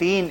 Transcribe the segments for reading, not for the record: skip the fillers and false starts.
3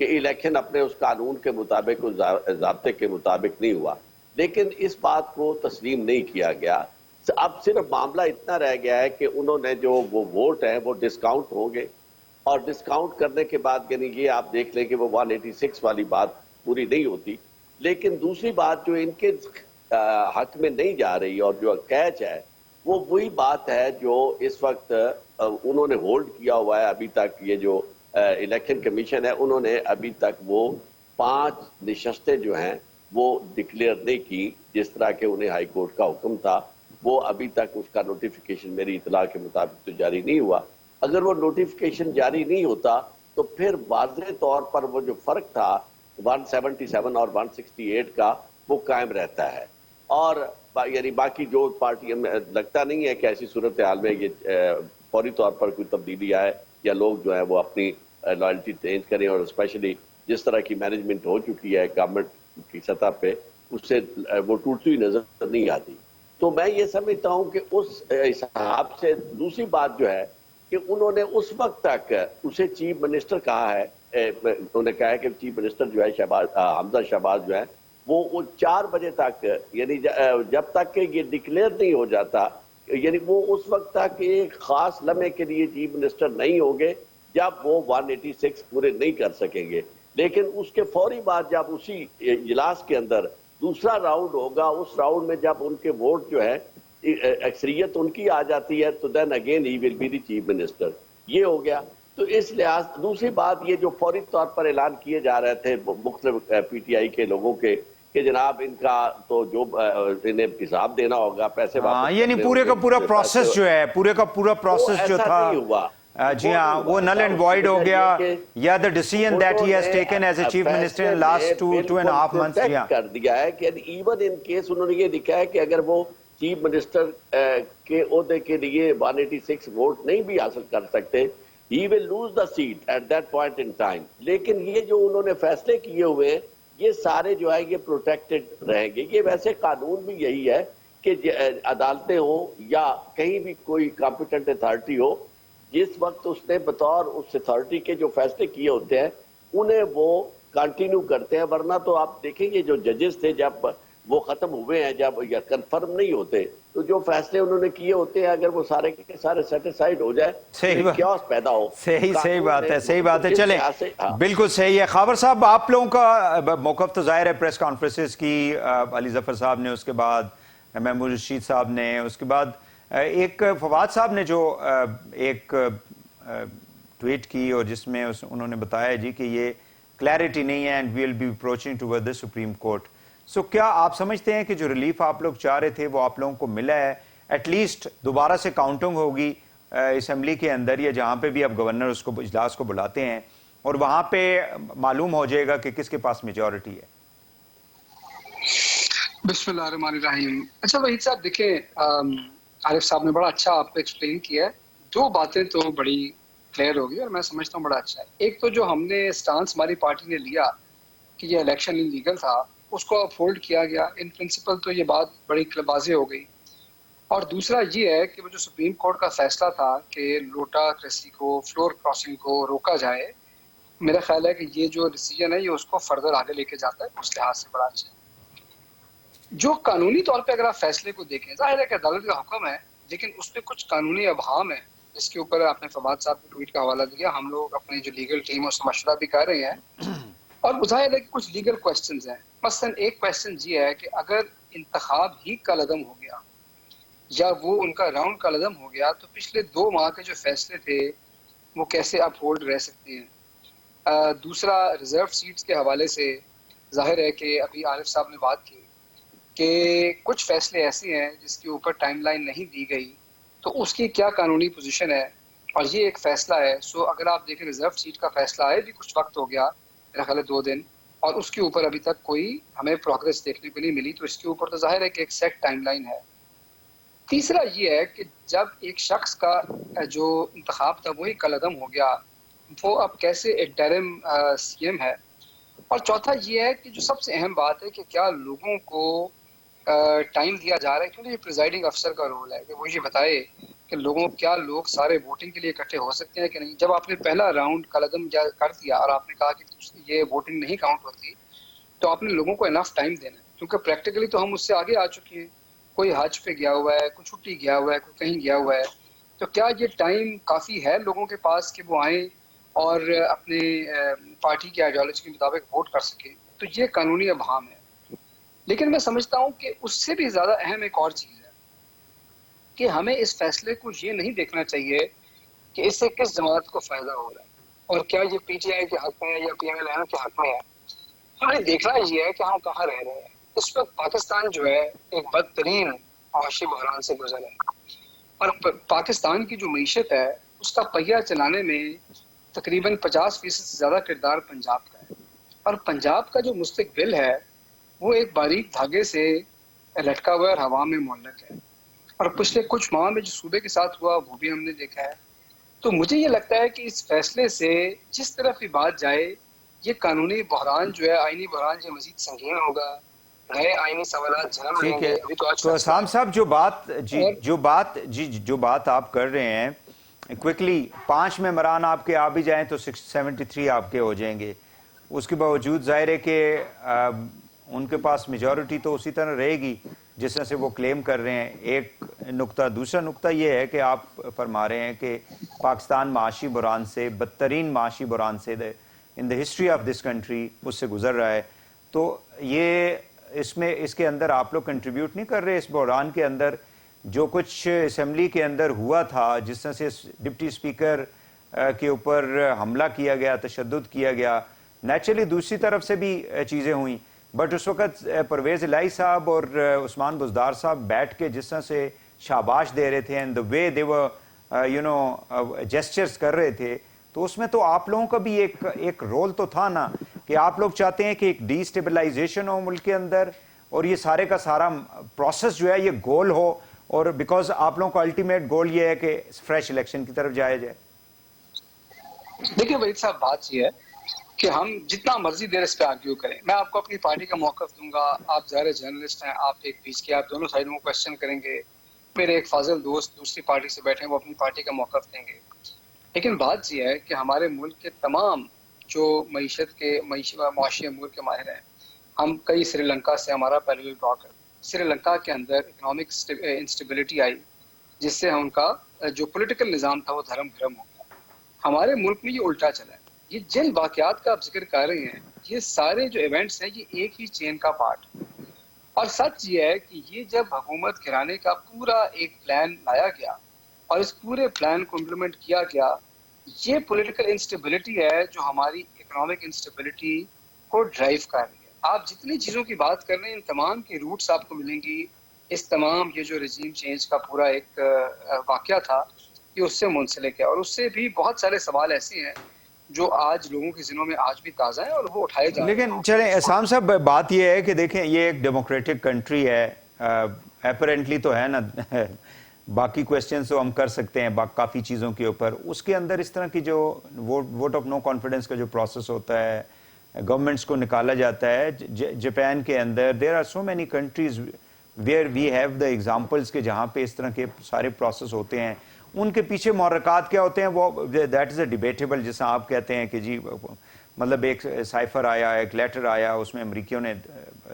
کہ الیکشن اپنے اس قانون کے مطابق، اس ضابطے کے مطابق نہیں ہوا، لیکن اس بات کو تسلیم نہیں کیا گیا۔ اب صرف معاملہ اتنا رہ گیا ہے کہ انہوں نے جو وہ ووٹ ہیں وہ ڈسکاؤنٹ ہوں گے، اور ڈسکاؤنٹ کرنے کے بعد یعنی یہ آپ دیکھ لیں کہ وہ 186 والی بات پوری نہیں ہوتی، لیکن دوسری بات جو ان کے حق میں نہیں جا رہی اور جو کیچ ہے وہ وہی بات ہے جو اس وقت انہوں نے ہولڈ کیا ہوا ہے ابھی تک۔ یہ جو الیکشن کمیشن ہے انہوں نے ابھی تک وہ 5 نشستیں جو ہیں وہ ڈکلیئر نہیں کی، جس طرح کہ انہیں ہائی کورٹ کا حکم تھا، وہ ابھی تک اس کا نوٹیفیکیشن میری اطلاع کے مطابق تو جاری نہیں ہوا۔ اگر وہ نوٹیفیکیشن جاری نہیں ہوتا تو پھر واضح طور پر وہ جو فرق تھا 177 اور 168 کا وہ قائم رہتا ہے، اور یعنی باقی جو پارٹی لگتا نہیں ہے کہ ایسی صورتحال میں یہ فوری طور پر کوئی تبدیلی آئے یا لوگ جو ہیں وہ اپنی لائلٹی چینج کریں، اور اسپیشلی جس طرح کی مینجمنٹ ہو چکی ہے گورنمنٹ کی سطح پہ اس سے وہ ٹوٹتی ہوئی نظر نہیں آتی۔ تو میں یہ سمجھتا ہوں کہ اس حساب سے دوسری بات جو ہے کہ انہوں نے اس وقت تک اسے چیف منسٹر کہا ہے، انہوں نے کہا ہے کہ چیف منسٹر جو ہے حمزہ شہباز جو ہے وہ 4 بجے تک، یعنی جب تک کہ یہ ڈکلیئر نہیں ہو جاتا، یعنی وہ اس وقت تک ایک خاص لمحے کے لیے چیف منسٹر نہیں ہوں گے جب وہ 186 پورے نہیں کر سکیں گے، لیکن اس کے فوری بعد جب اسی اجلاس کے اندر دوسرا راؤنڈ ہوگا، اس راؤنڈ میں جب ان کے ووٹ جو ہے اکثریت ان کی آ جاتی ہے تو then again he will be the chief minister, یہ ہو گیا۔ تو اس لحاظ دوسری بات یہ جو فوری طور پر اعلان کیے جا رہے تھے مختلف پی ٹی آئی کے لوگوں کے کہ جناب ان کا تو جو انہیں حساب دینا ہوگا، پیسے واپس یعنی پورے کا پورا پروسیس جو ہے، پورے کا پورا پروسیس جو تھا، نہیں ہوا، جی ہاں، وہ نل اینڈ وائڈ ہو گیا، یا the decision that he has taken as a chief minister in the last 2.5 months۔ جی ہاں، کر دیا ہے کہ ایون ان کیس انہوں نے یہ لکھا ہے کہ اگر وہ چیف منسٹر کے عہدے کے لیے 186 ووٹ نہیں بھی حاصل کر سکتے، he will lose the seat at that point in time۔ لیکن یہ جو انہوں نے فیصلے کیے ہوئے ہیں یہ سارے جو ہے یہ پروٹیکٹڈ رہیں گے۔ یہ ویسے قانون بھی یہی ہے کہ عدالتیں ہوں یا کہیں بھی کوئی کمپیٹنٹ اتھارٹی ہو، جس وقت اس نے بطور اس اتھارٹی کے جو فیصلے کیے ہوتے ہیں انہیں وہ کنٹینیو کرتے ہیں، ورنہ تو آپ دیکھیں گے جو ججز تھے جب وہ ختم ہوئے ہیں، جب یا کنفرم نہیں ہوتے تو جو فیصلے انہوں نے کیے ہوتے ہیں اگر وہ سارے کے سارے سیٹسفائیڈ ہو جائے، کیوس پیدا ہو۔ صحیح بات ہے، صحیح بات ہے۔ چلیں، بالکل صحیح ہے۔ خاور صاحب، آپ لوگوں کا موقف تو ظاہر ہے، پریس کانفرنسز کی علی ظفر صاحب نے، اس کے بعد محمود رشید صاحب نے، اس کے بعد ایک فواد صاحب نے جو ایک ٹویٹ کی اور جس میں انہوں نے بتایا جی کہ یہ کلیئرٹی نہیں ہے and we will be approaching toward the supreme court. So کیا آپ سمجھتے ہیں کہ جو ریلیف آپ لوگ چاہ رہے تھے وہ آپ لوگوں کو ملا ہے؟ ایٹ لیسٹ دوبارہ سے کاؤنٹنگ ہوگی اسمبلی کے اندر یا جہاں پہ بھی اب گورنر اس کو اجلاس کو بلاتے ہیں، اور وہاں پہ معلوم ہو جائے گا کہ کس کے پاس میجورٹی ہے۔ بسم اللہ الرحمن الرحیم۔ اچھا وحید صاحب، دیکھیں عارف صاحب نے بڑا اچھا آپ کو ایکسپلین کیا ہے، 2 باتیں تو بڑی کلیئر ہوگی اور میں سمجھتا ہوں بڑا اچھا ہے۔ ایک تو جو ہم نے سٹانس ہماری پارٹی نے لیا کہ یہ الیکشن انلیگل تھا، اس کو اپہولڈ کیا گیا، ان پرنسپل تو یہ بات بڑی واضح ہو گئی۔ اور دوسرا یہ ہے کہ وہ جو سپریم کورٹ کا فیصلہ تھا کہ لوٹا کریسی کو، فلور کراسنگ کو روکا جائے، میرا خیال ہے کہ یہ جو ڈیسیجن ہے یہ اس کو فردر آگے لے کے جاتا ہے، اس لحاظ سے بڑا اچھا ہے۔ جو قانونی طور پہ اگر آپ فیصلے کو دیکھیں، ظاہر ہے کہ عدالت کا حکم ہے لیکن اس پہ کچھ قانونی ابہام ہے، جس کے اوپر آپ نے فواد صاحب کے ٹویٹ کا حوالہ دیا، ہم لوگ اپنی جو لیگل ٹیم ہے اس سے مشورہ بھی کر رہے ہیں، اور ظاہر ہے کہ کچھ لیگل کوسچنز ہیں۔ مثلا ایک کوسچن یہ ہے کہ اگر انتخاب ہی کالعدم ہو گیا یا وہ ان کا راؤنڈ کالعدم ہو گیا تو پچھلے 2 ماہ کے جو فیصلے تھے وہ کیسے اپ ہولڈ رہ سکتے ہیں۔ دوسرا ریزرو سیٹس کے حوالے سے ظاہر ہے کہ ابھی عارف صاحب نے بات کی کہ کچھ فیصلے ایسے ہیں جس کے اوپر ٹائم لائن نہیں دی گئی، تو اس کی کیا قانونی پوزیشن ہے، اور یہ ایک فیصلہ ہے۔ سو اگر آپ دیکھیں ریزرو سیٹ کا فیصلہ آئے بھی کچھ وقت ہو گیا، میرا خیال ہے 2 دن، اور اس کے اوپر ابھی تک کوئی ہمیں پروگرس دیکھنے کو نہیں ملی، تو اس کے اوپر تو ظاہر ہے کہ ایک سیٹ ٹائم لائن ہے۔ تیسرا یہ ہے کہ جب ایک شخص کا جو انتخاب تھا وہی کالعدم ہو گیا، وہ اب کیسے انٹرم سی ایم ہے۔ اور چوتھا یہ ہے کہ جو سب سے اہم بات ہے کہ کیا لوگوں کو ٹائم دیا جا رہا ہے، کیونکہ یہ پریزائڈنگ افسر کا رول ہے کہ وہ یہ بتائے کہ کیا لوگ سارے ووٹنگ کے لیے اکٹھے ہو سکتے ہیں کہ نہیں. جب آپ نے پہلا راؤنڈ کا قدم کر دیا اور آپ نے کہا کہ یہ ووٹنگ نہیں کاؤنٹ ہوتی, تو آپ نے لوگوں کو انف ٹائم دینا ہے, کیونکہ پریکٹیکلی تو ہم اس سے آگے آ چکے ہیں. کوئی حج پہ گیا ہوا ہے, کوئی چھٹی گیا ہوا ہے, کوئی کہیں گیا ہوا ہے. تو کیا یہ ٹائم کافی ہے لوگوں کے پاس کہ وہ آئیں اور اپنے پارٹی کی آئیڈیالوجی کے مطابق ووٹ کر سکیں؟ تو یہ قانونی ابہام ہے. لیکن میں سمجھتا ہوں کہ اس سے بھی زیادہ اہم ایک اور چیز ہے کہ ہمیں اس فیصلے کو یہ نہیں دیکھنا چاہیے کہ اس سے کس جماعت کو فائدہ ہو رہا ہے اور کیا یہ پی ٹی آئی کے حق میں یا پی ایم ایل این کے حق میں ہے. ہمیں دیکھنا یہ ہے کہ ہم کہاں رہ رہے ہیں. اس وقت پاکستان جو ہے ایک بدترین معاشی بحران سے گزر ہے, اور پاکستان کی جو معیشت ہے اس کا پہیہ چلانے میں تقریباً 50% سے زیادہ کردار پنجاب کا ہے. اور پنجاب کا جو مستقبل ہے وہ ایک باریک دھاگے سے لٹکا ہوا اور ہوا میں معلق ہے. اور پچھلے کچھ ماہ میں جو صوبے کے ساتھ ہوا وہ بھی ہم نے دیکھا ہے. تو مجھے یہ لگتا ہے کہ اس فیصلے سے جس طرف بھی بات جائے, یہ قانونی بحران جو ہے, آئینی بحران جو مزید سنگین ہوگا, نئے آئینی سوالات جنم لیں ٹھیک گے. ہے. ابھی تو آج تو فیصلہ اسام ہے. صاحب جو بات آپ کر رہے ہیں کوئکلی 5 ممبران آپ کے آ بھی جائیں تو 73 آپ کے ہو جائیں گے. اس کے باوجود ظاہر ہے کہ ان کے پاس میجورٹی تو اسی طرح رہے گی جس طرح سے وہ کلیم کر رہے ہیں. ایک نقطہ. دوسرا نقطہ یہ ہے کہ آپ فرما رہے ہیں کہ پاکستان معاشی بحران سے, بدترین معاشی بحران سے in the history of this country اس سے گزر رہا ہے. تو یہ اس کے اندر آپ لوگ کنٹریبیوٹ نہیں کر رہے اس بحران کے اندر؟ جو کچھ اسمبلی کے اندر ہوا تھا, جس طرح سے ڈپٹی اسپیکر کے اوپر حملہ کیا گیا, تشدد کیا گیا, نیچرلی دوسری طرف سے بھی چیزیں ہوئیں, بٹ اس وقت پرویز الہی صاحب اور عثمان بزدار صاحب بیٹھ کے جس طرح سے شاباش دے رہے تھے and the way they were gestures کر رہے تھے, تو اس میں تو آپ لوگوں کا بھی ایک رول تو تھا نا, کہ آپ لوگ چاہتے ہیں کہ ایک ڈی اسٹیبلائزیشن ہو ملک کے اندر اور یہ سارے کا سارا پروسیس جو ہے یہ گول ہو, اور بیکاز آپ لوگوں کا الٹیمیٹ گول یہ ہے کہ فریش الیکشن کی طرف جایا جائے. دیکھیے وحید صاحب, بات یہ ہے کہ ہم جتنا مرضی دیر اس پہ آرگیو کریں, میں آپ کو اپنی پارٹی کا موقف دوں گا, آپ ظاہر جرنلسٹ ہیں, آپ ایک بیچ کے آپ دونوں سائڈوں کو کوشچن کریں گے, میرے ایک فاضل دوست دوسری پارٹی سے بیٹھے ہیں وہ اپنی پارٹی کا موقف دیں گے. لیکن بات یہ ہے کہ ہمارے ملک کے تمام جو معیشت کے معاشی امور کے ماہر ہیں, ہم کئی سری لنکا سے ہمارا پیرلل ڈرا کر, سری لنکا کے اندر اکنامک انسٹیبلٹی آئی جس سے ان کا جو پولیٹیکل نظام تھا وہ دھرم بھرم ہو گیا. ہمارے ملک میں یہ الٹا چلا ہے. یہ جن واقعات کا آپ ذکر کر رہے ہیں یہ سارے جو ایونٹس ہیں یہ ایک ہی چین کا پارٹ. اور سچ یہ ہے کہ یہ جب حکومت گرانے کا پورا ایک پلان لایا گیا اور اس پورے پلان کو امپلیمنٹ کیا گیا, یہ پولیٹیکل انسٹیبلٹی ہے جو ہماری اکنامک انسٹیبلٹی کو ڈرائیو کر رہی ہے. آپ جتنی چیزوں کی بات کر رہے ہیں ان تمام کی روٹس آپ کو ملیں گی. اس تمام یہ جو رجیم چینج کا پورا ایک واقعہ تھا یہ اس سے منسلک ہے, اور اس سے بھی بہت سارے سوال ایسے ہیں جو آج لوگوں کے ذہنوں میں آج بھی تازہ ہیں اور وہ اٹھائے جا رہے ہیں. لیکن چلیں اسام صاحب, بات یہ ہے کہ دیکھیں یہ ایک ڈیموکریٹک کنٹری ہے, اپیرنٹلی تو ہے نا, باقی کویسچنز تو ہم کر سکتے ہیں کافی چیزوں کے اوپر. اس کے اندر اس طرح کی جو ووٹ آف نو کانفیڈنس کا جو پروسیس ہوتا ہے, گورنمنٹس کو نکالا جاتا ہے. جاپان کے اندر there are so many countries where we have the examples کہ جہاں پہ اس طرح کے سارے پروسیس ہوتے ہیں. ان کے پیچھے محرکات کیا ہوتے ہیں وہ دیٹ از اے ڈیبیٹیبل, جیسا آپ کہتے ہیں کہ جی مطلب ایک سائفر آیا, ایک لیٹر آیا, اس میں امریکیوں نے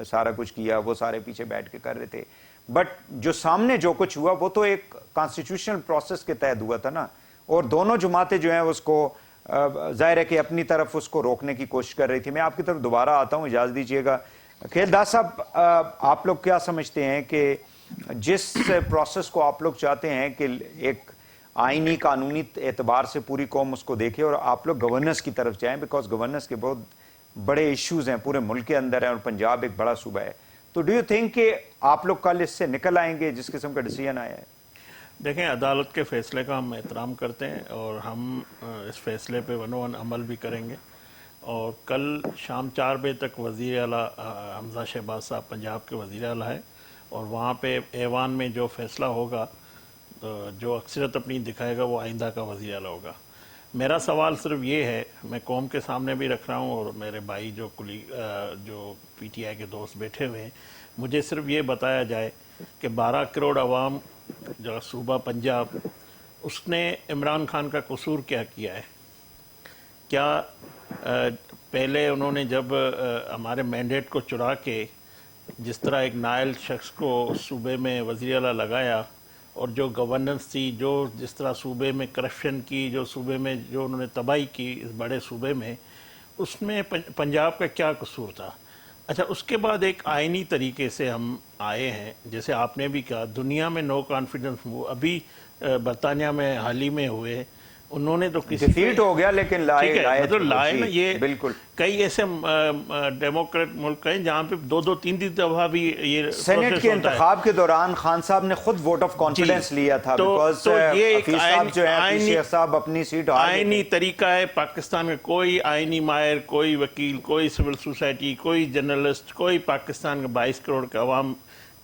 سارا کچھ کیا, وہ سارے پیچھے بیٹھ کے کر رہے تھے. بٹ جو سامنے جو کچھ ہوا وہ تو ایک کانسٹیٹیوشنل پروسیس کے تحت ہوا تھا نا, اور دونوں جماعتیں جو ہیں اس کو ظاہر ہے کہ اپنی طرف اس کو روکنے کی کوشش کر رہی تھی. میں آپ کی طرف دوبارہ آتا ہوں, اجازت دیجیے گا. کھیل داس صاحب, آپ لوگ کیا سمجھتے ہیں کہ جس پروسیس کو آپ لوگ چاہتے ہیں کہ ایک آئینی قانونی اعتبار سے پوری قوم اس کو دیکھے اور آپ لوگ گورننس کی طرف جائیں, بیکاز گورننس کے بہت بڑے ایشوز ہیں پورے ملک کے اندر ہیں اور پنجاب ایک بڑا صوبہ ہے, تو ڈو یو تھنک کہ آپ لوگ کل اس سے نکل آئیں گے جس قسم کا ڈیسیجن آیا ہے؟ دیکھیں, عدالت کے فیصلے کا ہم احترام کرتے ہیں اور ہم اس فیصلے پہ ون عمل بھی کریں گے. اور کل شام 4 بجے تک وزیر اعلیٰ حمزہ شہباز صاحب پنجاب کے وزیر اعلیٰ ہیں, اور وہاں پہ ایوان میں جو فیصلہ ہوگا جو اکثریت اپنی دکھائے گا وہ آئندہ کا وزیر اعلیٰ ہوگا. میرا سوال صرف یہ ہے, میں قوم کے سامنے بھی رکھ رہا ہوں اور میرے بھائی جو پی ٹی آئی کے دوست بیٹھے ہوئے ہیں, مجھے صرف یہ بتایا جائے کہ 12 کروڑ عوام جو صوبہ پنجاب اس نے عمران خان کا قصور کیا کیا ہے؟ کیا پہلے انہوں نے جب ہمارے مینڈیٹ کو چرا کے جس طرح ایک نائل شخص کو صوبے میں وزیر اعلیٰ لگایا، اور جو گورننس تھی، جو جس طرح صوبے میں کرپشن کی، جو صوبے میں جو انہوں نے تباہی کی اس بڑے صوبے میں، اس میں پنجاب کا کیا قصور تھا؟ اچھا، اس کے بعد ایک آئینی طریقے سے ہم آئے ہیں، جیسے آپ نے بھی کہا دنیا میں نو کانفیڈنس ابھی برطانیہ میں حال ہی میں ہوئے، انہوں نے تو کسی ڈیفیٹ ہو گیا لیکن لائے مطلب لائے نا، یہ بالکل کئی ایسے ڈیموکریٹ ملک ہیں جہاں پہ دو تین دفعہ بھی یہ سینٹ کے انتخاب کے دوران خان صاحب نے خود ووٹ آف کانفیڈنس لیا تھا، بیکاز حفیظ صاحب جو ہیں شیخ صاحب اپنی سیٹ آئینی طریقہ ہے پاکستان میں، کوئی آئینی ماہر، کوئی وکیل، کوئی سول سوسائٹی، کوئی جرنلسٹ، کوئی پاکستان کے 22 کروڑ کے عوام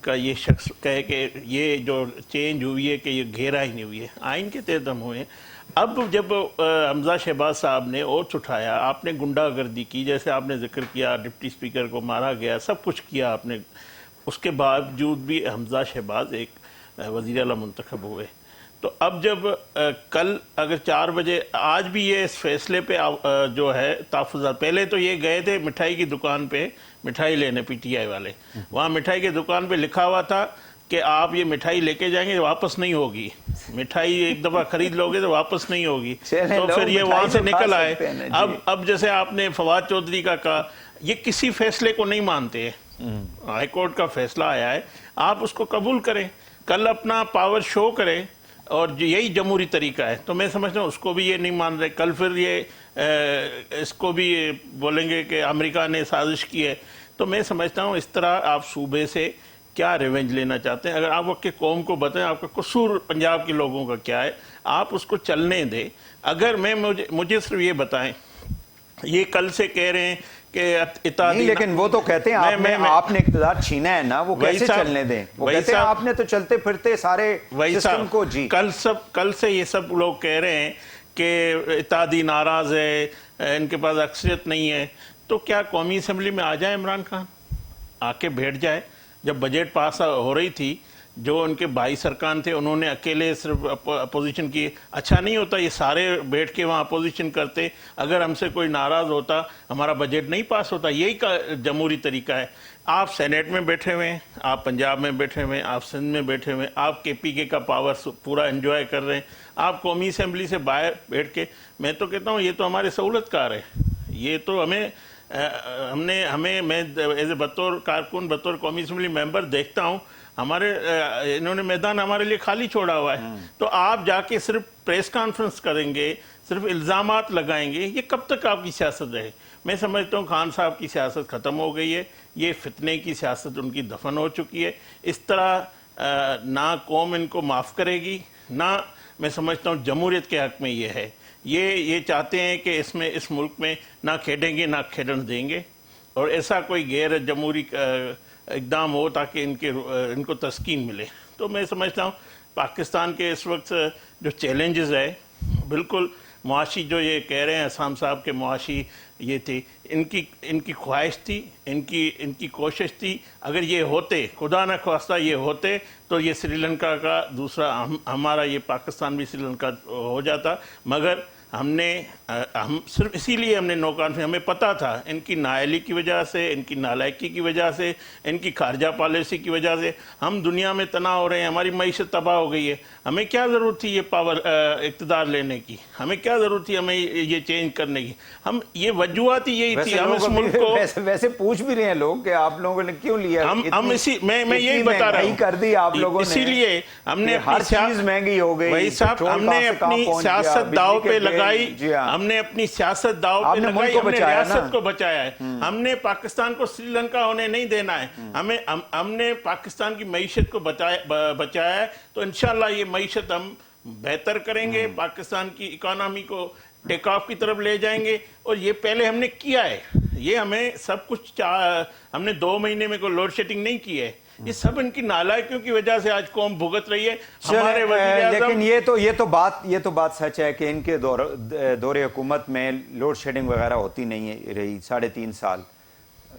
کا یہ شخص کہے کہ یہ جو چینج ہوئی ہے کہ یہ گھیرا ہی نہیں ہوئی ہے، آئین کے تحت ہم ہوئے ہیں۔ اب جب حمزہ شہباز صاحب نے اوتھ اٹھایا، آپ نے گنڈا گردی کی، جیسے آپ نے ذکر کیا ڈپٹی اسپیکر کو مارا گیا، سب کچھ کیا آپ نے، اس کے باوجود بھی حمزہ شہباز ایک وزیر اعلیٰ منتخب ہوئے۔ تو اب جب کل اگر 4 بجے آج بھی یہ اس فیصلے پہ جو ہے تحفظات، پہلے تو یہ گئے تھے مٹھائی کی دکان پہ مٹھائی لینے، پی ٹی آئی والے، وہاں مٹھائی کی دکان پہ لکھا ہوا تھا کہ آپ یہ مٹھائی لے کے جائیں گے واپس نہیں ہوگی، مٹھائی ایک دفعہ خرید لو گے تو واپس نہیں ہوگی، تو پھر یہ وہاں سے نکل آئے۔ اب جیسے آپ نے فواد چودھری کا کہا، یہ کسی فیصلے کو نہیں مانتے، ہائی کورٹ کا فیصلہ آیا ہے، آپ اس کو قبول کریں، کل اپنا پاور شو کریں، اور یہی جمہوری طریقہ ہے۔ تو میں سمجھتا ہوں اس کو بھی یہ نہیں مان رہے، کل پھر یہ اس کو بھی بولیں گے کہ امریکہ نے سازش کی ہے۔ تو میں سمجھتا ہوں اس طرح آپ صوبے سے کیا ریونج لینا چاہتے ہیں؟ اگر آپ وقت کے قوم کو بتائیں آپ کا قصور پنجاب کے لوگوں کا کیا ہے، آپ اس کو چلنے دیں۔ اگر مجھے صرف یہ بتائیں، یہ کل سے کہہ رہے ہیں کہ اتحادی، لیکن وہ تو کہتے ہیں آپ نے اقتدار چھینا ہے نا، وہ کیسے چلنے دیں؟ وہ کہتے ہیں آپ نے تو چلتے پھرتے سارے سسٹم کو جی کل سے یہ سب لوگ کہہ رہے ہیں کہ اتحادی ناراض ہے، ان کے پاس اکثریت نہیں ہے۔ تو کیا قومی اسمبلی میں آ جائے عمران خان، آ کے بیٹھ جائے؟ جب بجٹ پاس ہو رہی تھی، جو ان کے 22 ارکان تھے انہوں نے اکیلے صرف اپوزیشن کی، اچھا نہیں ہوتا یہ سارے بیٹھ کے وہاں اپوزیشن کرتے؟ اگر ہم سے کوئی ناراض ہوتا ہمارا بجٹ نہیں پاس ہوتا۔ یہی کا جمہوری طریقہ ہے۔ آپ سینیٹ میں بیٹھے ہوئے ہیں، آپ پنجاب میں بیٹھے ہوئے ہیں، آپ سندھ میں بیٹھے ہوئے ہیں، آپ کے پی کے کا پاور پورا انجوائے کر رہے ہیں، آپ قومی اسمبلی سے باہر بیٹھ کے، میں تو کہتا ہوں یہ تو ہمارے سہولت کار ہے، یہ تو ہمیں میں ایز اے بطور کارکن، بطور قومی اسمبلی ممبر دیکھتا ہوں ہمارے انہوں نے میدان ہمارے لیے خالی چھوڑا ہوا ہے۔ تو آپ جا کے صرف پریس کانفرنس کریں گے، صرف الزامات لگائیں گے، یہ کب تک آپ کی سیاست رہے؟ میں سمجھتا ہوں خان صاحب کی سیاست ختم ہو گئی ہے، یہ فتنے کی سیاست ان کی دفن ہو چکی ہے۔ اس طرح نہ قوم ان کو معاف کرے گی، نہ میں سمجھتا ہوں جمہوریت کے حق میں یہ ہے۔ یہ چاہتے ہیں کہ اس ملک میں نہ کھیلیں گے نہ کھیلن دیں گے، اور ایسا کوئی غیر جمہوری اقدام ہو تاکہ ان کو تسکین ملے۔ تو میں سمجھتا ہوں پاکستان کے اس وقت جو چیلنجز ہے، بالکل معاشی جو یہ کہہ رہے ہیں عصام صاحب کے معاشی یہ تھی، ان کی خواہش تھی، ان کی کوشش تھی، اگر یہ ہوتے، خدا نہ خواستہ یہ ہوتے تو یہ سری لنکا کا دوسرا، ہمارا یہ پاکستان بھی سری لنکا ہو جاتا، مگر ہم صرف اسی لیے ہم نے نو کانفیڈنس، ہمیں پتہ تھا ان کی نااہلی کی وجہ سے، ان کی نالائکی کی وجہ سے، ان کی خارجہ پالیسی کی وجہ سے ہم دنیا میں تناؤ ہو رہے ہیں، ہماری معیشت تباہ ہو گئی ہے۔ ہمیں کیا ضرورت تھی یہ پاور اقتدار لینے کی؟ ہمیں کیا ضرورت تھی ہمیں یہ چینج کرنے کی؟ ہم یہ وجوہات ہی یہی تھی۔ ہم اس ملک کو ویسے پوچھ بھی رہے ہیں لوگ کہ آپ لوگوں نے کیوں لیا؟ ہم میں یہی بتا رہا ہوں، کر دی آپ لوگوں نے، اسی لیے ہم نے ہر چیز مہنگی ہو گئی۔ وہی صاحب، ہم نے اپنی سیاست داؤ پہ لگائی، ہم نے اپنی سیاست داؤ پہ لگائی، ہم نے ریاست کو بچایا ہے، ہم نے پاکستان کو سری لنکا ہونے نہیں دینا ہے، ہم نے پاکستان کی معیشت کو بچایا ہے۔ تو انشاءاللہ یہ معیشت ہم بہتر کریں گے، پاکستان کی اکانومی کو ٹیک آف کی طرف لے جائیں گے، اور یہ پہلے ہم نے کیا ہے۔ یہ ہمیں سب کچھ ہم نے 2 مہینے میں کوئی لوڈ شیڈنگ نہیں کی ہے، یہ سب ان کی نالائکیوں کی وجہ سے آج قوم بھگت رہی ہے۔ ہمارے وزیر اعظم، لیکن یہ تو بات سچ ہے کہ ان کے دور حکومت میں لوڈ شیڈنگ وغیرہ ہوتی نہیں رہی 3.5 سال۔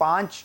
5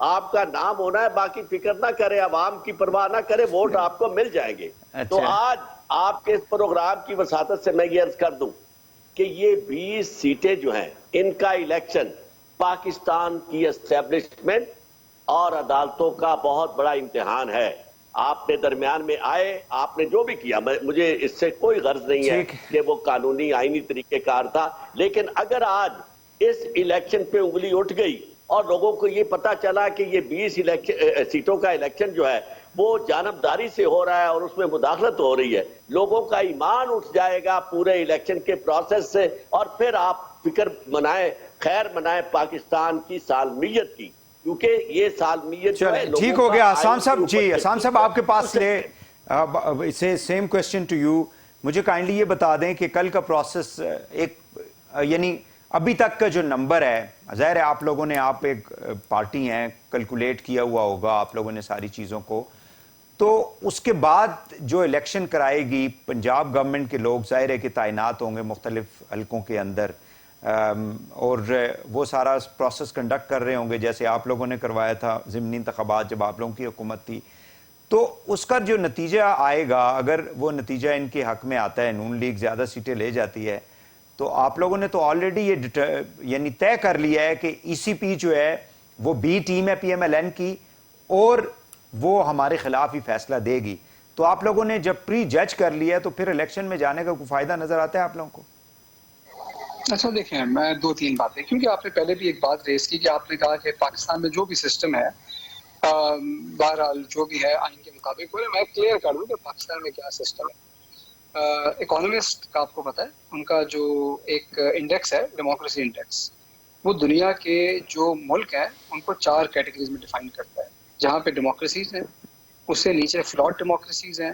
آپ کا نام ہونا ہے, باقی فکر نہ کرے, عوام کی پرواہ نہ کرے, ووٹ آپ کو مل جائیں گے. تو آج آپ کے اس پروگرام کی وساطت سے میں یہ عرض کر دوں کہ یہ 20 سیٹیں جو ہیں ان کا الیکشن پاکستان کی اسٹیبلشمنٹ اور عدالتوں کا بہت بڑا امتحان ہے. آپ نے درمیان میں آئے, آپ نے جو بھی کیا, مجھے اس سے کوئی غرض نہیں ہے کہ وہ قانونی آئینی طریقہ کار تھا, لیکن اگر آج اس الیکشن پہ انگلی اٹھ گئی اور لوگوں کو یہ پتا چلا کہ یہ 20 سیٹوں کا الیکشن جو ہے وہ جانبداری سے ہو رہا ہے اور اس میں مداخلت ہو رہی ہے, لوگوں کا ایمان اٹھ جائے گا پورے الیکشن کے پروسیس سے, اور پھر آپ فکر منائیں, خیر منائیں پاکستان کی سالمیت کی, کیونکہ یہ سالمیت جو ہے. ٹھیک ہو گیا حسام صاحب. جی حسام صاحب آپ کے پاس لے سیم کوشچن ٹو یو. مجھے کائنڈلی یہ بتا دیں کہ کل کا پروسیس ایک یعنی ابھی تک کا جو نمبر ہے, ظاہر ہے آپ لوگوں نے, آپ ایک پارٹی ہیں, کیلکولیٹ کیا ہوا ہوگا آپ لوگوں نے ساری چیزوں کو, تو اس کے بعد جو الیکشن کرائے گی پنجاب گورنمنٹ کے لوگ ظاہر ہے کہ تعینات ہوں گے مختلف حلقوں کے اندر, اور وہ سارا پروسیس کنڈکٹ کر رہے ہوں گے جیسے آپ لوگوں نے کروایا تھا ضمنی انتخابات جب آپ لوگوں کی حکومت تھی. تو اس کا جو نتیجہ آئے گا, اگر وہ نتیجہ ان کے حق میں آتا ہے, نون لیگ زیادہ سیٹیں لے جاتی ہے, تو آپ لوگوں نے تو آلریڈی یہ یعنی طے کر لیا ہے کہ ای سی پی جو ہے وہ بی ٹیم ہے پی ایم ایل این کی, اور وہ ہمارے خلاف ہی فیصلہ دے گی. تو آپ لوگوں نے جب پری جج کر لیا ہے تو پھر الیکشن میں جانے کا کوئی فائدہ نظر آتا ہے آپ لوگوں کو؟ اچھا دیکھیں, میں 2-3 باتیں, کیونکہ آپ نے پہلے بھی ایک بات ریز کی کہ آپ نے کہا کہ پاکستان میں جو بھی سسٹم ہے, بہرحال جو بھی ہے آئین کے مطابق, میں کلیئر کر دوں کہ پاکستان میں کیا سسٹم ہے. اکانومسٹ کا آپ کو پتہ ہے, ان کا جو ایک انڈیکس ہے ڈیموکریسی انڈیکس, وہ دنیا کے جو ملک ہیں ان کو 4 کیٹیگریز میں ڈیفائن کرتا ہے, جہاں پہ ڈیموکریسیز ہیں, اس سے نیچے فلاٹ ڈیموکریسیز ہیں,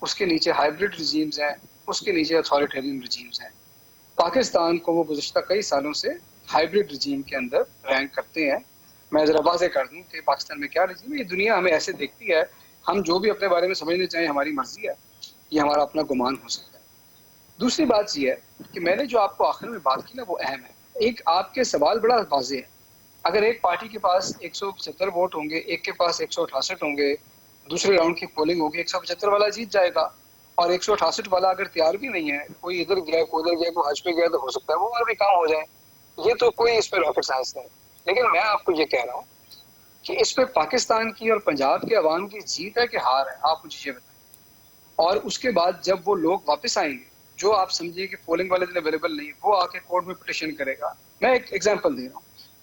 اس کے نیچے ہائبرڈ رجیمز ہیں, اس کے نیچے اتھارٹیرین رجیمز ہیں. پاکستان کو وہ گزشتہ کئی سالوں سے ہائبرڈ رجیم کے اندر رینک کرتے ہیں. میں ذرا واضح کر دوں کہ پاکستان میں کیا رجیم ہے. یہ دنیا ہمیں ایسے دیکھتی ہے, ہم جو بھی اپنے بارے میں سمجھنے چاہیں ہماری مرضی ہے, یہ ہمارا اپنا گمان ہو سکتا ہے. دوسری بات یہ ہے کہ میں نے جو آپ کو آخر میں بات کی نا وہ اہم ہے. ایک آپ کے سوال بڑا واضح ہے, اگر ایک پارٹی کے پاس 175 ووٹ ہوں گے, ایک کے پاس 168 ہوں گے, دوسرے راؤنڈ کی پولنگ ہوگی, 175 والا جیت جائے گا, اور 168 والا اگر تیار بھی نہیں ہے, کوئی ادھر گیا کوئی ادھر گیا, کوئی حج پہ گیا, تو ہو سکتا ہے وہ اور بھی کام ہو جائے. یہ تو کوئی اس پہ راکٹ سائنس نہیں. لیکن میں آپ کو یہ کہہ رہا ہوں کہ اس پہ پاکستان کی اور پنجاب کے عوام کی جیت ہے کہ ہار ہے, آپ مجھے یہ بتائیں. اور اس کے بعد جب وہ لوگ واپس آئیں گے, جو آپ سمجھیے کہ پولنگ والے دن اویلیبل نہیں, وہ آ کے کورٹ میں پٹیشن کرے گا. میں ایک ایگزامپل دے رہا ہوں,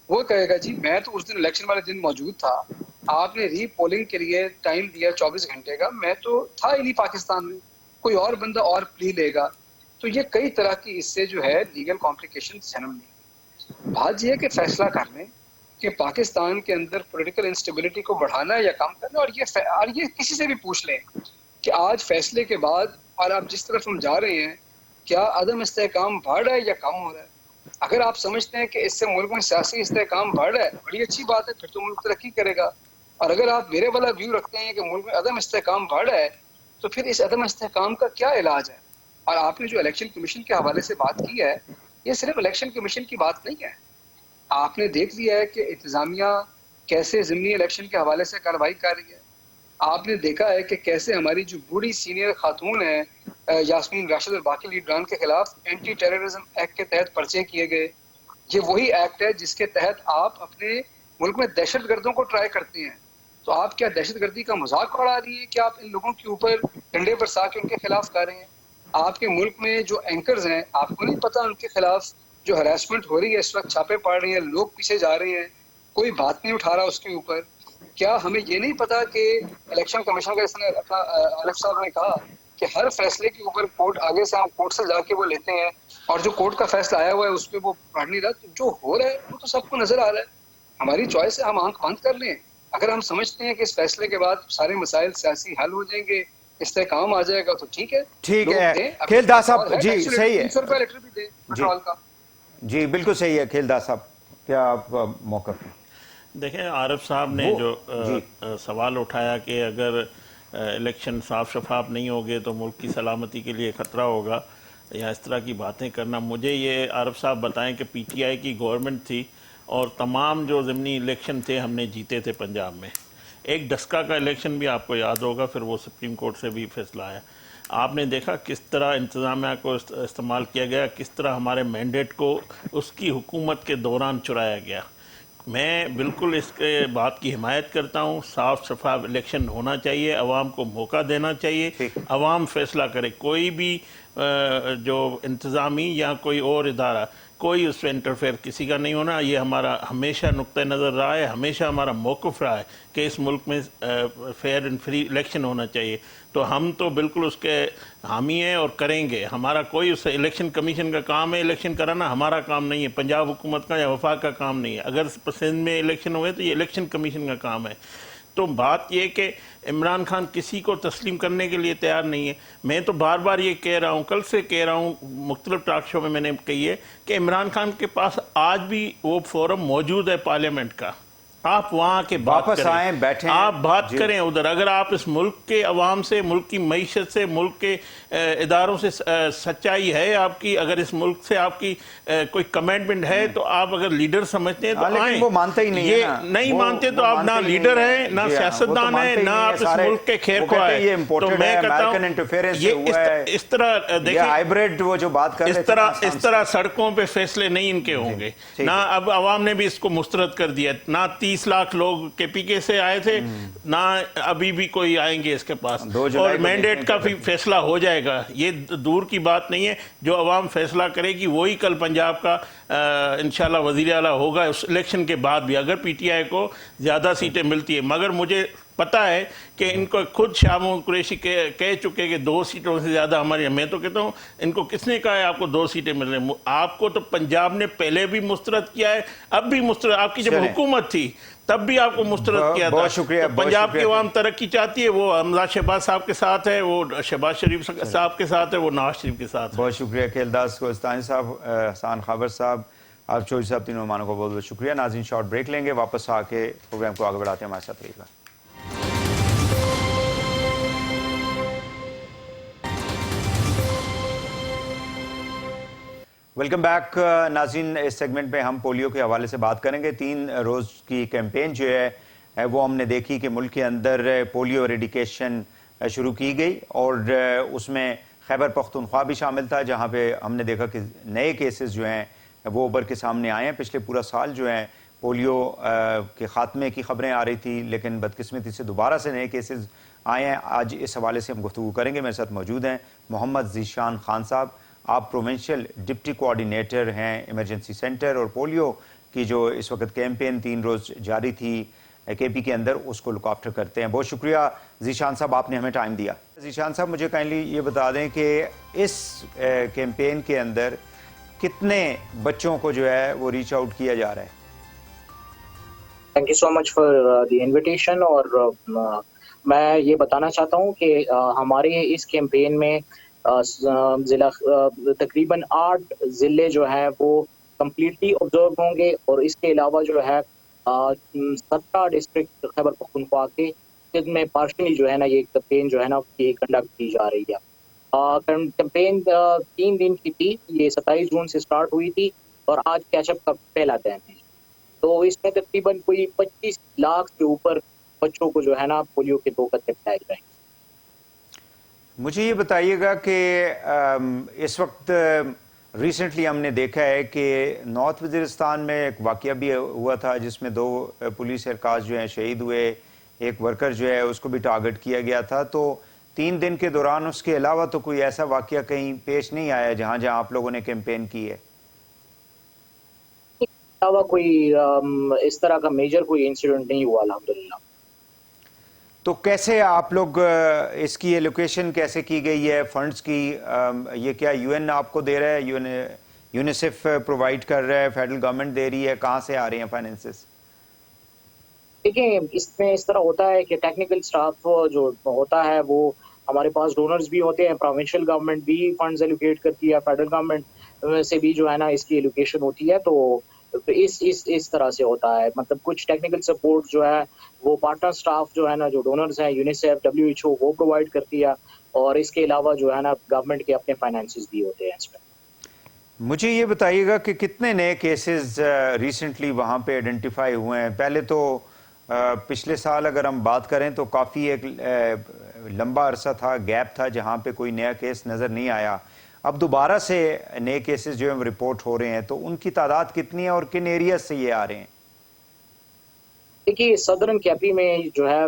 وہ کہے گا جی میں تو اس دن الیکشن والے دن موجود تھا, آپ نے ری پولنگ کے لیے ٹائم دیا 24 گھنٹے کا, میں تو تھا ہی نہیں پاکستان میں, کوئی اور بندہ اور پلی لے گا. تو یہ کئی طرح کی اس سے جو ہے لیگل کمپلیکیشن جنم لیں. بات یہ ہے کہ فیصلہ کر لیں کہ پاکستان کے اندر پولیٹیکل انسٹیبلٹی کو بڑھانا ہے یا کم کرنا. اور یہ کسی سے بھی پوچھ لیں کہ آج فیصلے کے بعد اور آپ جس طرف ہم جا رہے ہیں, کیا عدم استحکام بڑھ رہا ہے یا کم ہو رہا ہے؟ اگر آپ سمجھتے ہیں کہ اس سے ملک میں سیاسی استحکام بڑھ رہا ہے, بڑی اچھی بات ہے, پھر تو ملک ترقی کرے گا. اور اگر آپ میرے والا ویو رکھتے ہیں کہ ملک میں عدم استحکام بڑھ رہا ہے, تو پھر اس عدم استحکام کا کیا علاج ہے؟ اور آپ نے جو الیکشن کمیشن کے حوالے سے بات کی ہے, یہ صرف الیکشن کمیشن کی بات نہیں ہے. آپ نے دیکھ لیا ہے کہ انتظامیہ کیسے ضمنی الیکشن کے حوالے سے کارروائی کر رہی ہے. آپ نے دیکھا ہے کہ کیسے ہماری جو بوڑھی سینئر خاتون ہیں, یاسمین راشد اور باقی لیڈران کے خلاف اینٹی ٹیررزم ایکٹ کے تحت پرچے کیے گئے. یہ وہی ایکٹ ہے جس کے تحت آپ اپنے ملک میں دہشت گردوں کو ٹرائی کرتے ہیں. تو آپ کیا دہشت گردی کا مذاق اڑا رہی ہے کہ آپ ان لوگوں کے اوپر ڈنڈے برسا کے ان کے خلاف کر رہے ہیں؟ آپ کے ملک میں جو اینکرز ہیں, آپ کو نہیں پتا ان کے خلاف جو ہراسمنٹ ہو رہی ہے اس وقت, چھاپے پڑ رہی ہیں, لوگ پیچھے جا رہے ہیں, کوئی بات نہیں اٹھا رہا اس کے اوپر. کیا ہمیں یہ نہیں پتا کہ الیکشن کمیشن کا, اس نے عارف صاحب نے کہا کہ ہر فیصلے کے اوپر کورٹ, آگے سے ہم کورٹ سے جا کے وہ لیتے ہیں, اور جو کورٹ کا فیصلہ آیا ہوا ہے اس پہ وہ پڑھ نہیں رہا. جو ہو رہا ہے وہ تو سب کو نظر آ رہا ہے. ہماری چوائس ہے, ہم آنکھ بند کر لیں. اگر ہم سمجھتے ہیں کہ اس فیصلے کے بعد سارے مسائل سیاسی حل ہو جائیں گے, استحکام آ جائے گا, تو ٹھیک ہے. ٹھیک ہے کھیلدار صاحب, جی صحیح ہے, 300 روپے لیٹر بھی دیں پیٹرول کا. جی بالکل صحیح ہے کھیلدار صاحب, کیا آپ موقف ہیں؟ دیکھیں عارف صاحب نے جو سوال اٹھایا کہ اگر الیکشن صاف شفاف نہیں ہوگے تو ملک کی سلامتی کے لیے خطرہ ہوگا, یا اس طرح کی باتیں کرنا. مجھے یہ عارف صاحب بتائیں کہ پی ٹی آئی کی گورنمنٹ تھی اور تمام جو ضمنی الیکشن تھے ہم نے جیتے تھے پنجاب میں. ایک ڈسکا کا الیکشن بھی آپ کو یاد ہوگا, پھر وہ سپریم کورٹ سے بھی فیصلہ آیا. آپ نے دیکھا کس طرح انتظامیہ کو استعمال کیا گیا, کس طرح ہمارے مینڈیٹ کو اس کی حکومت کے دوران چرایا گیا. میں بالکل اس کے بات کی حمایت کرتا ہوں. صاف شفاف الیکشن ہونا چاہیے, عوام کو موقع دینا چاہیے, عوام فیصلہ کرے. کوئی بھی جو انتظامی یا کوئی اور ادارہ, کوئی اس پہ انٹرفیئر کسی کا نہیں ہونا. یہ ہمارا ہمیشہ نقطہ نظر رہا ہے, ہمیشہ ہمارا موقف رہا ہے کہ اس ملک میں فیئر اینڈ فری الیکشن ہونا چاہیے. تو ہم تو بالکل اس کے حامی ہیں اور کریں گے. ہمارا کوئی اس الیکشن کمیشن کا کام ہے الیکشن کرانا, ہمارا کام نہیں ہے, پنجاب حکومت کا یا وفاق کا کام نہیں ہے. اگر سندھ میں الیکشن ہوئے تو یہ الیکشن کمیشن کا کام ہے. تو بات یہ کہ عمران خان کسی کو تسلیم کرنے کے لیے تیار نہیں ہے. میں تو بار بار یہ کہہ رہا ہوں, کل سے کہہ رہا ہوں, مختلف ٹاک شو میں میں نے کہی ہے کہ عمران خان کے پاس آج بھی وہ فورم موجود ہے پارلیمنٹ کا. آپ وہاں کے بات واپس کریں, آئیں, بیٹھیں, آپ بات کریں ادھر. اگر آپ اس ملک کے عوام سے, ملک کی معیشت سے, ملک کے اداروں سے سچائی ہے آپ کی, اگر اس ملک سے آپ کی کوئی کمٹمنٹ ہے, تو آپ اگر لیڈر سمجھتے ہیں تو آئیں. لیکن وہ مانتے ہی نہیں ہے یہ نا. نہیں مانتے تو آپ نہ لیڈر ہیں, نہ سیاستدان ہیں, نہ آپ اس ملک کے خیر خواہ ہیں. تو میں کہتا ہوں یہ اس طرح دیکھیں, وہ جو بات کر رہے تھے اس طرح سڑکوں پہ فیصلے نہیں ان کے ہوں گے. نہ اب عوام نے بھی اس کو مسترد کر دیا. نہ 30 لاکھ لوگ کے پی کے سے آئے تھے, نہ ابھی بھی کوئی آئیں گے اس کے پاس. اور مینڈیٹ کا بھی فیصلہ ہو جائے گا, یہ دور کی بات نہیں ہے. جو عوام فیصلہ کرے گی وہی کل پنجاب کا انشاءاللہ وزیر اعلیٰ ہوگا اس الیکشن کے بعد بھی, اگر پی ٹی آئی کو زیادہ سیٹیں ملتی ہیں. مگر مجھے پتہ ہے کہ ان کو خود شاہ محمود قریشی کہہ چکے کہ 2 سیٹوں سے زیادہ ہماری. میں تو کہتا ہوں ان کو کس نے کہا ہے آپ کو 2 سیٹیں مل رہی ہیں؟ آپ کو تو پنجاب نے پہلے بھی مسترد کیا ہے, اب بھی مسترد. آپ کی جب حکومت تھی تب بھی آپ کو مسترد کیا تھا. بہت شکریہ. پنجاب کی عوام ترقی چاہتی ہے, وہ حمزہ شہباز صاحب کے ساتھ ہے, وہ شہباز شریف صاحب کے ساتھ ہے, وہ نواز شریف کے ساتھ ہے. بہت شکریہ کیلداس کوہستانی صاحب, حسان خابر صاحب, آپ چودھری صاحب, تینوں مہمانوں کو بہت بہت شکریہ. ناظرین شارٹ بریک لیں گے, واپس آ کے پروگرام کو آگے بڑھاتے ہیں. ہمارے ساتھ رہیے گا. ویلکم بیک ناظرین. اس سیگمنٹ میں ہم پولیو کے حوالے سے بات کریں گے. 3 روز کی کیمپین جو ہے وہ ہم نے دیکھی کہ ملک کے اندر پولیو ایریڈیکیشن شروع کی گئی, اور اس میں خیبر پختونخوا بھی شامل تھا, جہاں پہ ہم نے دیکھا کہ نئے کیسز جو ہیں وہ ابھر کے سامنے آئے ہیں. پچھلے پورا سال جو ہے پولیو کے خاتمے کی خبریں آ رہی تھی, لیکن بدقسمتی سے دوبارہ سے نئے کیسز آئے ہیں. آج اس حوالے سے ہم گفتگو کریں گے. میرے ساتھ موجود ہیں محمد ذیشان خان صاحب, آپ پروونشل ڈپٹی کوآرڈینیٹر ہیں ایمرجنسی سینٹر, اور پولیو کی جو اس وقت کیمپین 3 روز جاری تھی کے پی کے اندر, اس کو لک آفٹر کرتے ہیں. بہت شکریہ ذیشان صاحب, آپ نے ہمیں ٹائم دیا. ذیشان صاحب, مجھے کائنڈلی یہ بتا دیں کہ اس کیمپین کے اندر کتنے بچوں کو جو ہے وہ ریچ آؤٹ کیا جا رہا ہے؟ Thank you so much for the invitation. اور میں یہ بتانا چاہتا ہوں کہ ہمارے اس کیمپین میں ضلع تقریباً 8 ضلع جو ہیں وہ کمپلیٹلی آبزرو ہوں گے, اور اس کے علاوہ جو ہے 17 ڈسٹرکٹ خیبر پختونخوا کے جن میں پارشلی جو ہے نا یہ کیمپین جو ہے نا یہ کنڈکٹ کی جا رہی ہے. کیمپین 3 دن کی تھی, یہ 27 جون سے سٹارٹ ہوئی تھی, اور آج کیچ اپ کا پہلا دن ہے. تو اس میں تقریباً کوئی 25 لاکھ سے اوپر بچوں کو جو ہے نا پولیو کے 2 قطرے پلائے جائیں. مجھے یہ بتائیے گا کہ اس وقت ریسنٹلی ہم نے دیکھا ہے کہ نارتھ وزیرستان میں ایک واقعہ بھی ہوا تھا جس میں 2 پولیس اہلکار جو ہیں شہید ہوئے, ایک ورکر جو ہے اس کو بھی ٹارگٹ کیا گیا تھا. تو 3 دن کے دوران اس کے علاوہ تو کوئی ایسا واقعہ کہیں پیش نہیں آیا جہاں جہاں آپ لوگوں نے کیمپین کی ہے؟ علاوہ کوئی اس طرح کا میجر کوئی انسیڈنٹ نہیں ہوا الحمدللہ. تو کیسے آپ لوگ اس کی ایلوکیشن کیسے کی گئی ہے فنڈز کی؟ یہ کیا یو این آپ کو دے رہا ہے, یونیسیف پرووائڈ کر رہا ہے, فیڈرل گورنمنٹ دے رہی ہے, کہاں سے آ رہے ہیں فائنینسز؟ دیکھیں, اس میں اس طرح ہوتا ہے کہ ٹیکنیکل سٹاف جو ہوتا ہے وہ ہمارے پاس ڈونرز بھی ہوتے ہیں, پروونشل گورنمنٹ بھی فنڈز ایلوکیٹ کرتی ہے, فیڈرل گورنمنٹ سے بھی جو ہے نا اس کی ایلوکیشن ہوتی ہے. تو اس طرح سے ہوتا ہے. مطلب کچھ ٹیکنیکل سپورٹ جو ہے وہ پارٹنر سٹاف جو ہے نا جو ڈونرز ہیں, یونیسیف, WHO وہ پرووائڈ کرتی ہے, اور اس کے علاوہ جو ہے نا گورنمنٹ کے اپنے فائنانسز بھی ہوتے ہیں اس میں. مجھے یہ بتائیے گا کہ کتنے نئے کیسز ریسنٹلی وہاں پہ آئیڈینٹیفائی ہوئے ہیں؟ پہلے تو پچھلے سال اگر ہم بات کریں تو کافی ایک لمبا عرصہ تھا، گیپ تھا جہاں پہ کوئی نیا کیس نظر نہیں آیا. اب دوبارہ سے نئے کیسز جو ہیں رپورٹ ہو رہے ہیں، تو ان کی تعداد کتنی ہے اور کن ایریاز سے یہ آ رہے ہیں؟ دیکھیے صدرن کیپی میں جو ہے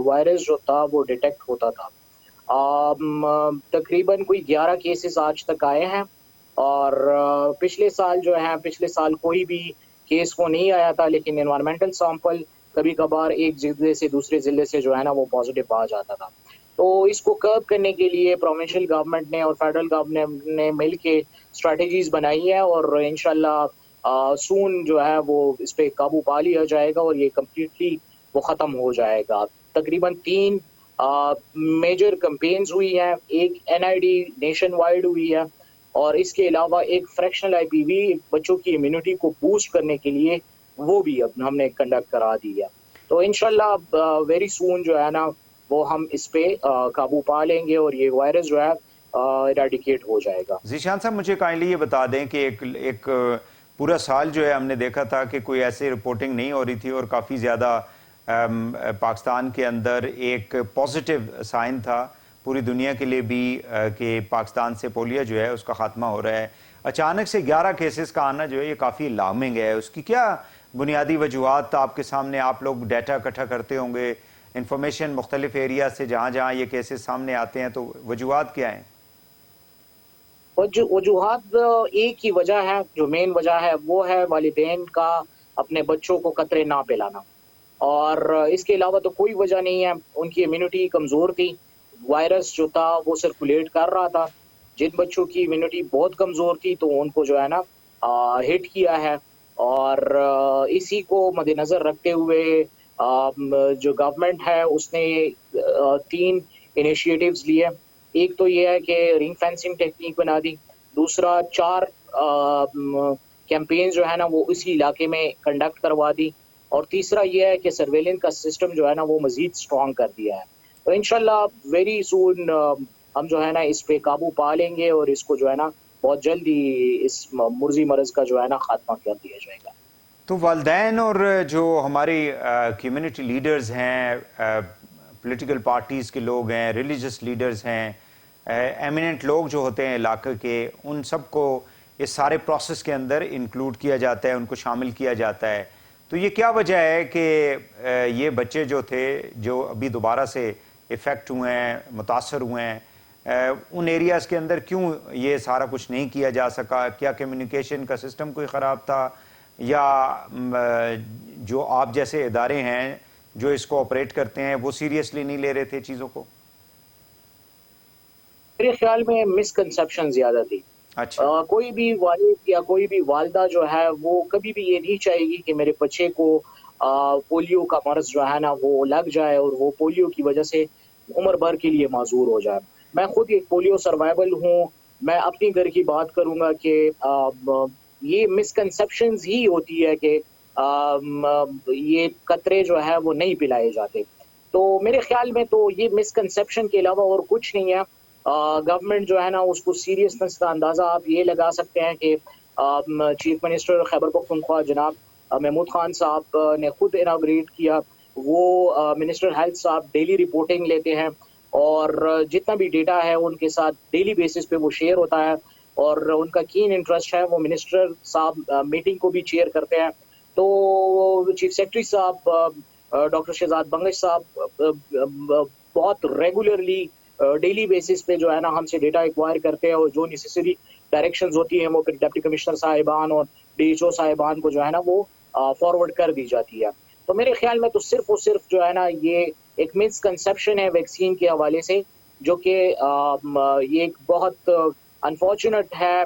وائرس جو تھا وہ ڈیٹیکٹ ہوتا تھا. تقریباً کوئی 11 کیسز آج تک آئے ہیں، اور پچھلے سال کوئی بھی کیس وہ نہیں آیا تھا، لیکن انوائرمنٹل سیمپل کبھی کبھار ایک ضلع سے دوسرے ضلع سے جو ہے نا وہ پازیٹیو آ جاتا تھا. تو اس کو کرب کرنے کے لیے پروونشل گورنمنٹ نے اور فیڈرل گورنمنٹ نے مل کے اسٹریٹجیز بنائی ہے، اور انشاءاللہ سون جو ہے وہ اس پہ قابو پا لیا جائے گا اور یہ کمپلیٹلی وہ ختم ہو جائے گا. تقریباً 3 میجر کمپینز ہوئی ہیں، ایک NID نیشن وائڈ ہوئی ہے، اور اس کے علاوہ ایک فریکشنل IPV بچوں کی امیونٹی کو بوسٹ کرنے کے لیے وہ بھی ہم نے کنڈکٹ کرا دی ہے. تو انشاءاللہ ویری سون جو ہے نا وہ ہم اس پہ قابو پا لیں گے اور یہ وائرس جو ہے ایراڈیکیٹ ہو جائے گا. ذیشان صاحب مجھے کائنڈلی یہ بتا دیں کہ ایک پورا سال جو ہے ہم نے دیکھا تھا کہ کوئی ایسی رپورٹنگ نہیں ہو رہی تھی، اور کافی زیادہ پاکستان کے اندر ایک پازیٹیو سائن تھا پوری دنیا کے لیے بھی کہ پاکستان سے پولیو جو ہے اس کا خاتمہ ہو رہا ہے. اچانک سے 11 کیسز کا آنا جو ہے یہ کافی الارمنگ ہے. اس کی کیا بنیادی وجوہات آپ کے سامنے؟ آپ لوگ ڈیٹا اکٹھا کرتے ہوں گے، انفارمیشن مختلف ایریا سے جہاں یہ کیسز سامنے آتے ہیں، تو وجوہات کیا ہیں؟ وجوہات ایک ہی وجہ ہے، جو مین وجہ ہے وہ ہے والدین کا اپنے بچوں کو قطرے نہ پلانا، اور اس کے علاوہ تو کوئی وجہ نہیں ہے. ان کی امیونٹی کمزور تھی، وائرس جو تھا وہ سرکولیٹ کر رہا تھا. جن بچوں کی امیونٹی بہت کمزور تھی تو ان کو جو ہے نا ہٹ کیا ہے، اور اسی کو مد نظر رکھتے ہوئے جو گورنمنٹ ہے اس نے 3 انیشیٹیوز لیے. ایک تو یہ ہے کہ رنگ فینسنگ ٹیکنیک بنا دی، دوسرا 4 کیمپین جو ہے نا وہ اسی علاقے میں کنڈکٹ کروا دی، اور تیسرا یہ ہے کہ سرویلنس کا سسٹم جو ہے نا وہ مزید سٹرونگ کر دیا ہے. تو انشاءاللہ ویری سون ہم جو ہے نا اس پہ قابو پا لیں گے اور اس کو جو ہے نا بہت جلدی اس مرضی مرض کا جو ہے نا خاتمہ کر دیا جائے گا. تو والدین اور جو ہماری کمیونٹی لیڈرز ہیں، پولیٹیکل پارٹیز کے لوگ ہیں، ریلیجس لیڈرز ہیں، ایمیننٹ لوگ جو ہوتے ہیں علاقے کے، ان سب کو اس سارے پروسیس کے اندر انکلوڈ کیا جاتا ہے، ان کو شامل کیا جاتا ہے. تو یہ کیا وجہ ہے کہ یہ بچے جو تھے جو ابھی دوبارہ سے افیکٹ ہوئے ہیں، متاثر ہوئے ہیں، ان ایریاز کے اندر کیوں یہ سارا کچھ نہیں کیا جا سکا؟ کیا کمیونیکیشن کا سسٹم کوئی خراب تھا، یا جو آپ جیسے ادارے ہیں جو اس کو آپریٹ کرتے ہیں وہ سیریسلی نہیں لے رہے تھے چیزوں کو؟ میرے خیال میں مسکنسیپشن زیادہ تھی. اچھا. کوئی بھی والد یا کوئی بھی والدہ جو ہے وہ کبھی بھی یہ نہیں چاہے گی کہ میرے بچے کو پولیو کا مرض جو ہے نا وہ لگ جائے اور وہ پولیو کی وجہ سے عمر بھر کے لیے معذور ہو جائے. میں خود ایک پولیو سروائیول ہوں. میں اپنی گھر کی بات کروں گا کہ یہ مسکنسیپشنز ہی ہوتی ہے کہ یہ قطرے جو ہے وہ نہیں پلائے جاتے. تو میرے خیال میں تو یہ مسکنسیپشن کے علاوہ اور کچھ نہیں ہے. گورنمنٹ جو ہے نا اس کو سیریسنس کا اندازہ آپ یہ لگا سکتے ہیں کہ چیف منسٹر خیبر پختونخوا جناب محمود خان صاحب نے خود اناگریٹ کیا. وہ منسٹر ہیلتھ صاحب ڈیلی رپورٹنگ لیتے ہیں، اور جتنا بھی ڈیٹا ہے ان کے ساتھ ڈیلی بیسس پہ وہ شیئر ہوتا ہے، اور ان کا کین انٹرسٹ ہے. وہ منسٹر صاحب میٹنگ کو بھی چیئر کرتے ہیں. تو چیف سیکرٹری صاحب ڈاکٹر شہزاد بنگش صاحب بہت ریگولرلی ڈیلی بیسس پہ جو ہے نا ہم سے ڈیٹا ایکوائر کرتے ہیں، اور جو نیسیسری ڈائریکشنز ہوتی ہیں وہ پھر ڈپٹی کمشنر صاحبان اور DHO صاحبان کو جو ہے نا وہ فارورڈ کر دی جاتی ہے. تو میرے خیال میں تو صرف اور صرف جو ہے نا یہ ایک مسکنسیپشن ہے ویکسین کے حوالے سے، جو کہ یہ ایک بہت انفارچونیٹ ہے،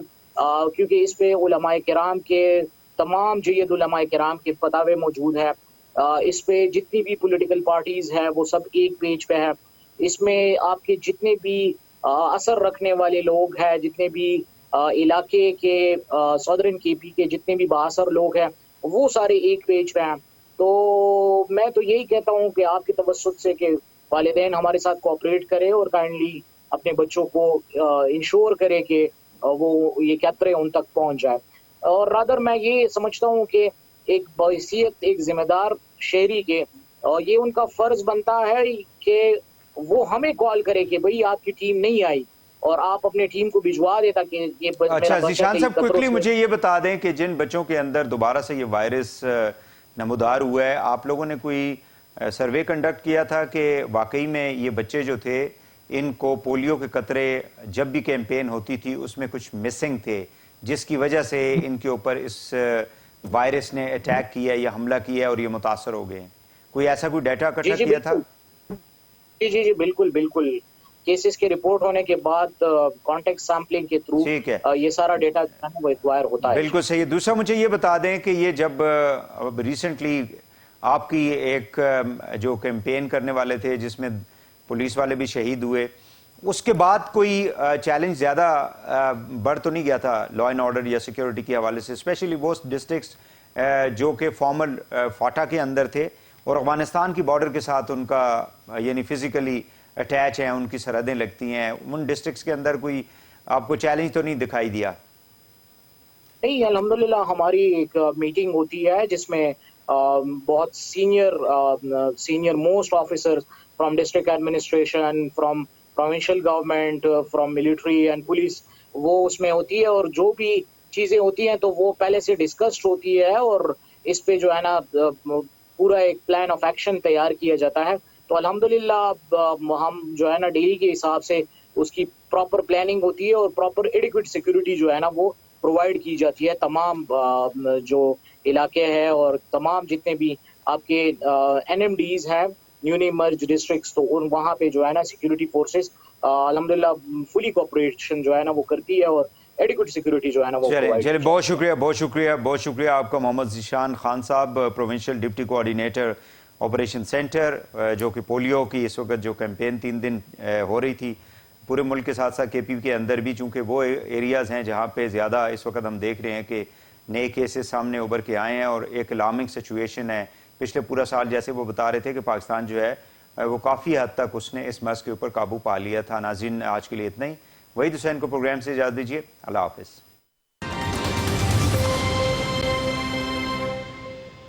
کیونکہ اس پہ علماء کرام کے تمام جید علماء کرام کے فتاوے موجود ہے. اس پہ جتنی بھی پولیٹیکل پارٹیز ہیں وہ سب ایک پیج پہ ہے. اس میں آپ کے جتنے بھی اثر رکھنے والے لوگ ہیں، جتنے بھی علاقے کے صدرن KP کے جتنے بھی بااثر لوگ ہیں وہ سارے ایک پیج پہ ہیں. تو میں تو یہی کہتا ہوں کہ آپ کے توسط سے کہ والدین ہمارے ساتھ کوآپریٹ کرے اور کائنڈلی اپنے بچوں کو انشور کرے کہ وہ یہ قطرے ان تک پہنچ جائے. اور رادر میں یہ سمجھتا ہوں کہ ایک بحیثیت ایک ذمہ دار شہری کے یہ ان کا فرض بنتا ہے کہ وہ ہمیں کال کرے کہ بھئی آپ کی ٹیم نہیں آئی اور آپ اپنے ٹیم کو بھجوا دے تاکہ یہ اچھا ذیشان صاحب کوئکلی مجھے یہ بتا دیں کہ جن بچوں کے اندر دوبارہ سے یہ وائرس نمودار ہوا ہے، آپ لوگوں نے کوئی سروے کنڈکٹ کیا تھا کہ واقعی میں یہ بچے جو تھے ان کو پولیو کے قطرے جب بھی کیمپین ہوتی تھی اس میں کچھ مسنگ تھے جس کی وجہ سے ان کے اوپر اس وائرس نے اٹیک کیا یا حملہ کیا اور یہ متاثر ہو گئے ہیں؟ کوئی ایسا کوئی ڈیٹا اکٹھا کیا تھا؟ جی بالکل بالکل. کیسز کے رپورٹ ہونے کے بعد کانٹیکٹ سیمپلنگ کے تھرو یہ سارا ڈیٹا وہ ایکوائر ہوتا ہے. بالکل صحیح. دوسرا مجھے یہ بتا دیں کہ یہ جب ریسنٹلی آپ کی ایک جو کیمپین کرنے والے تھے جس میں پولیس والے بھی شہید ہوئے، اس کے بعد کوئی چیلنج زیادہ بڑھ تو نہیں گیا تھا لا اینڈ آرڈر یا سیکیورٹی کے حوالے سے، اسپیشلی وہ ڈسٹرکٹس جو کہ فارمل فاٹا کے اندر تھے اور افغانستان کی بارڈر کے ساتھ ان کا یعنی فزیکلی اٹیچ ہیں، ان کی سرحدیں لگتی ہیں، ان ڈسٹرکٹس کے اندر کوئی آپ کو چیلنج تو نہیں دکھائی دیا؟ نہیں، الحمدللہ ہماری ایک میٹنگ ہوتی ہے جس میں بہت senior most officer from district administration, from provincial government, from military and police وہ اس میں ہوتی ہے، اور جو بھی چیزیں ہوتی ہیں تو وہ پہلے سے ڈسکسڈ ہوتی ہے اور اس پہ جو ہے نا پورا ایک پلان آف ایکشن تیار کیا جاتا ہے. تو الحمدللہ ہم جو ہے نا ڈیلی کے حساب سے اس کی پراپر پلاننگ ہوتی ہے اور پراپر ایڈیکویٹ سیکورٹی جو ہے نا وہ پرووائڈ کی جاتی ہے تمام جو علاقے ہیں اور تمام جتنے بھی آپ کے این ایم ڈیز ہیں نیولی مرج ڈسٹرکٹس، تو وہاں پہ جو ہے نا سیکورٹی فورسز الحمدللہ فلی کوآپریشن جو ہے نا وہ کرتی ہے اور ایڈیکویٹ سیکورٹی جو ہے نا وہ چلے بہت شکریہ آپ کا محمد ذیشان خان صاحب، provincial deputy coordinator operation centre, جو کہ پولیو کی اس وقت جو کیمپین 3 دن ہو رہی تھی پورے ملک کے ساتھ ساتھ کے پی کے اندر بھی، چونکہ وہ ایریاز ہیں جہاں پہ زیادہ اس وقت ہم دیکھ رہے ہیں کہ نئے کیسز سامنے ابھر کے آئے ہیں اور ایک الارمنگ سچویشن ہے. پچھلے پورا سال جیسے وہ بتا رہے تھے کہ پاکستان جو ہے وہ کافی حد تک اس نے اس مرض کے اوپر قابو پا لیا تھا. ناظرین آج کے لیے اتنا ہی. وحید حسین کو پروگرام سے اجازت دیجیے. اللہ حافظ.